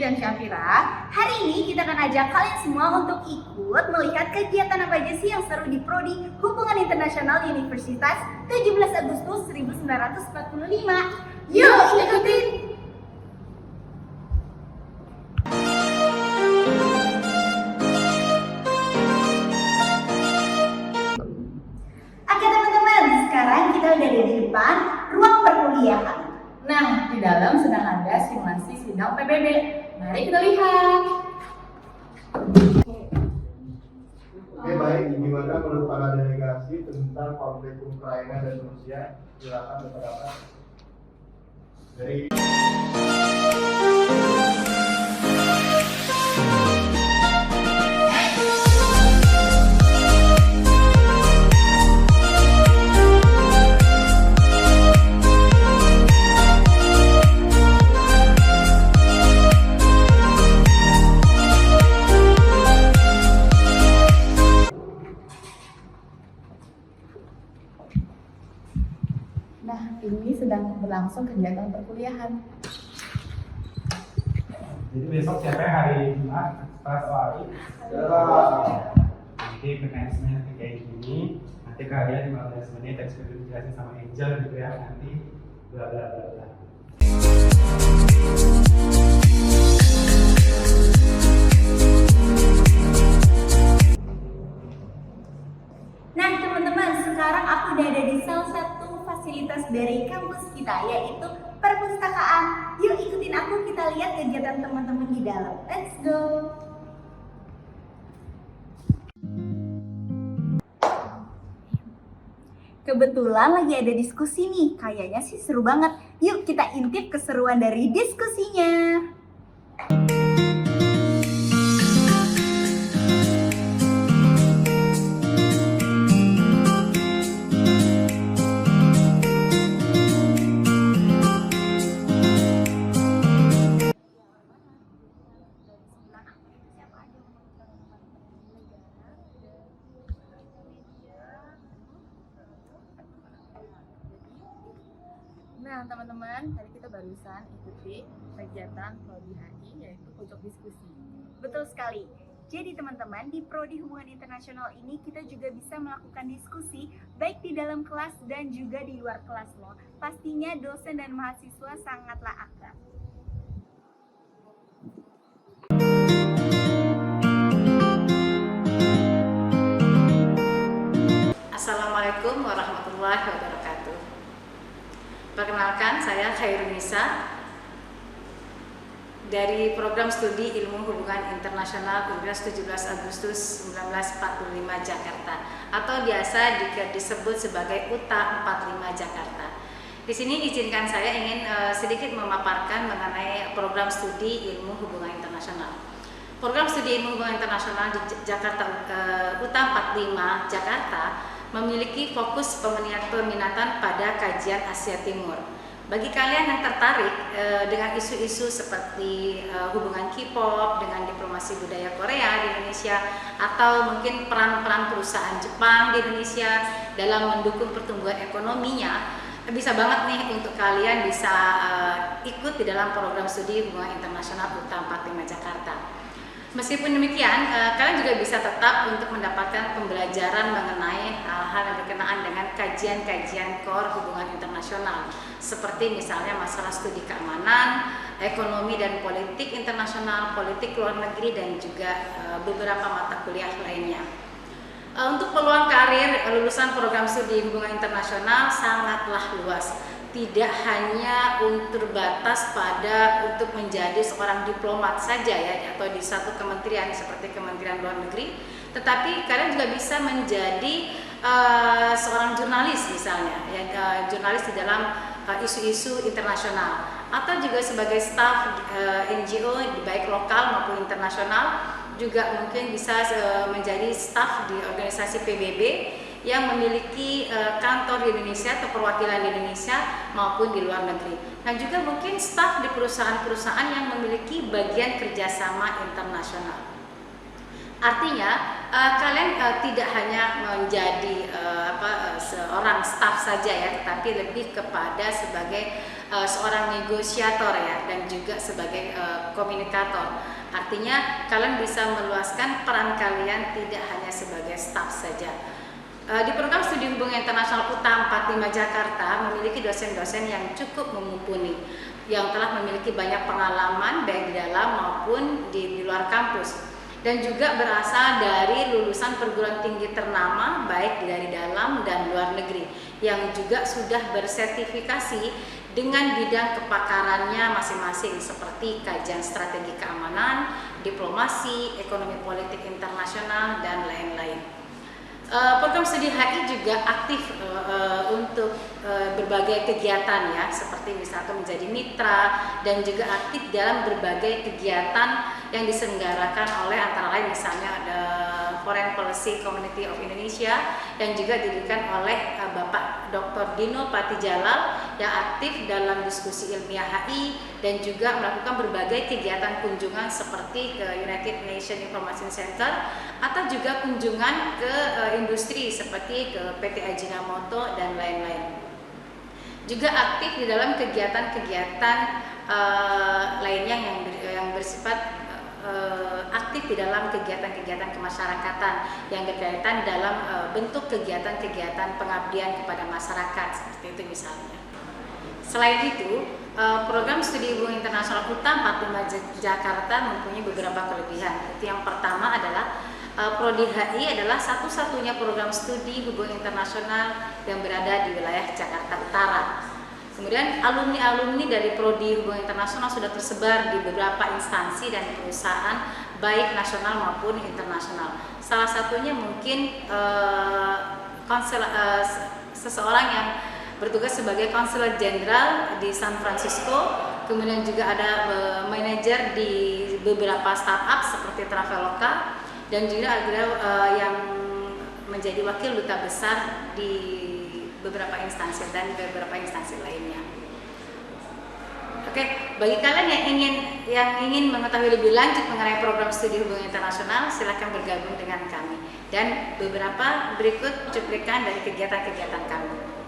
Christian Syafira. Hari ini kita akan ajak kalian semua untuk ikut melihat kegiatan apa aja sih yang seru di Prodi Hubungan Internasional Universitas 17 Agustus 1945. Yuk ikutin! Oke teman-teman, sekarang kita udah ada di depan ruang perkuliahan. Nah, di dalam sedang ada simulasi sidang PBB. Mari kita lihat. Oke, baik. Gimana menurut para delegasi tentang konflik Ukraina dan Rusia? Silakan berpendapat. Dari Nah, ini sedang berlangsung kegiatan perkuliahan. Jadi besok siapa yang hari Jumat kelas OAI? Nanti mekanismenya kayak gini. Nanti kalian 15 menit eksekutif dijelasin sama Angel gitu ya. Nanti bla bla bla bla. Nah teman-teman, sekarang aku udah ada di salah satu fasilitas dari kampus kita, yaitu perpustakaan. Yuk ikutin aku, kita lihat kegiatan teman-teman di dalam. Let's go! Kebetulan lagi ada diskusi nih, kayaknya sih seru banget. Yuk kita intip keseruan dari diskusinya. Nah teman-teman, tadi kita barusan ikuti kegiatan Prodi HI, yaitu pojok diskusi. Betul sekali. Jadi teman-teman, di Prodi Hubungan Internasional ini kita juga bisa melakukan diskusi baik di dalam kelas dan juga di luar kelas loh. Pastinya dosen dan mahasiswa sangatlah akrab. Assalamualaikum warahmatullahi wabarakatuh. Perkenalkan, saya Khairunisa dari Program Studi Ilmu Hubungan Internasional Universitas 17 Agustus 1945 Jakarta, atau biasa disebut sebagai UTA 45 Jakarta. Di sini izinkan saya ingin sedikit memaparkan mengenai Program Studi Ilmu Hubungan Internasional. Program Studi Ilmu Hubungan Internasional di Jakarta UTA 45 Jakarta memiliki fokus peminatan pada kajian Asia Timur. Bagi kalian yang tertarik dengan isu-isu seperti hubungan K-pop dengan diplomasi budaya Korea di Indonesia, atau mungkin peran-peran perusahaan Jepang di Indonesia dalam mendukung pertumbuhan ekonominya, bisa banget nih untuk kalian bisa ikut di dalam program studi hubungan internasional UTA 45 Jakarta. Meskipun demikian, kalian juga bisa tetap untuk mendapatkan pembelajaran mengenai hal-hal yang berkenaan dengan kajian-kajian core hubungan internasional, seperti misalnya masalah studi keamanan, ekonomi dan politik internasional, politik luar negeri, dan juga beberapa mata kuliah lainnya. Untuk peluang karir lulusan program studi hubungan internasional sangatlah luas. Tidak hanya terbatas pada untuk menjadi seorang diplomat saja ya, atau di satu kementerian seperti Kementerian Luar Negeri, tetapi kalian juga bisa menjadi seorang jurnalis misalnya, ya, jurnalis di dalam isu-isu internasional, atau juga sebagai staf NGO baik lokal maupun internasional, juga mungkin bisa menjadi staf di organisasi PBB yang memiliki kantor di Indonesia atau perwakilan di Indonesia maupun di luar negeri, dan juga mungkin staf di perusahaan-perusahaan yang memiliki bagian kerjasama internasional. Artinya kalian tidak hanya menjadi seorang staf saja ya, tetapi lebih kepada sebagai seorang negosiator ya, dan juga sebagai komunikator. Artinya kalian bisa meluaskan peran kalian tidak hanya sebagai staf saja. Di program studi hubungan internasional UTA 45 Jakarta memiliki dosen-dosen yang cukup mumpuni, yang telah memiliki banyak pengalaman baik di dalam maupun di luar kampus, dan juga berasal dari lulusan perguruan tinggi ternama baik dari dalam dan luar negeri, yang juga sudah bersertifikasi dengan bidang kepakarannya masing-masing seperti kajian strategi keamanan, diplomasi, ekonomi politik internasional, dan lain-lain. Program studi HI juga aktif untuk berbagai kegiatan ya, seperti misalkan menjadi mitra, dan juga aktif dalam berbagai kegiatan yang diselenggarakan oleh antara lain misalnya ada Foreign Policy Community of Indonesia yang juga didirikan oleh Bapak Dr. Dino Patijalal yang aktif dalam diskusi ilmiah HI dan juga melakukan berbagai kegiatan kunjungan seperti ke United Nations Information Center atau juga kunjungan ke industri seperti ke PT Ajinomoto dan lain-lain. Juga aktif di dalam kegiatan-kegiatan lainnya yang bersifat aktif di dalam kegiatan-kegiatan kemasyarakatan yang berkaitan dalam bentuk kegiatan-kegiatan pengabdian kepada masyarakat seperti itu misalnya. Selain itu, program studi hubungan internasional UTA 45 Jakarta mempunyai beberapa kelebihan. Itu yang pertama adalah Prodi HI adalah satu-satunya program studi hubungan internasional yang berada di wilayah Jakarta Utara. Kemudian alumni-alumni dari Prodi Hubungan Internasional sudah tersebar di beberapa instansi dan perusahaan baik nasional maupun internasional. Salah satunya mungkin seseorang yang bertugas sebagai konselor jenderal di San Francisco, kemudian juga ada manajer di beberapa startup seperti Traveloka, dan juga ada yang menjadi wakil duta besar di beberapa instansi dan beberapa instansi lainnya. Oke, bagi kalian yang ingin mengetahui lebih lanjut mengenai program studi hubungan internasional, silakan bergabung dengan kami. Dan beberapa berikut cuplikan dari kegiatan-kegiatan kami.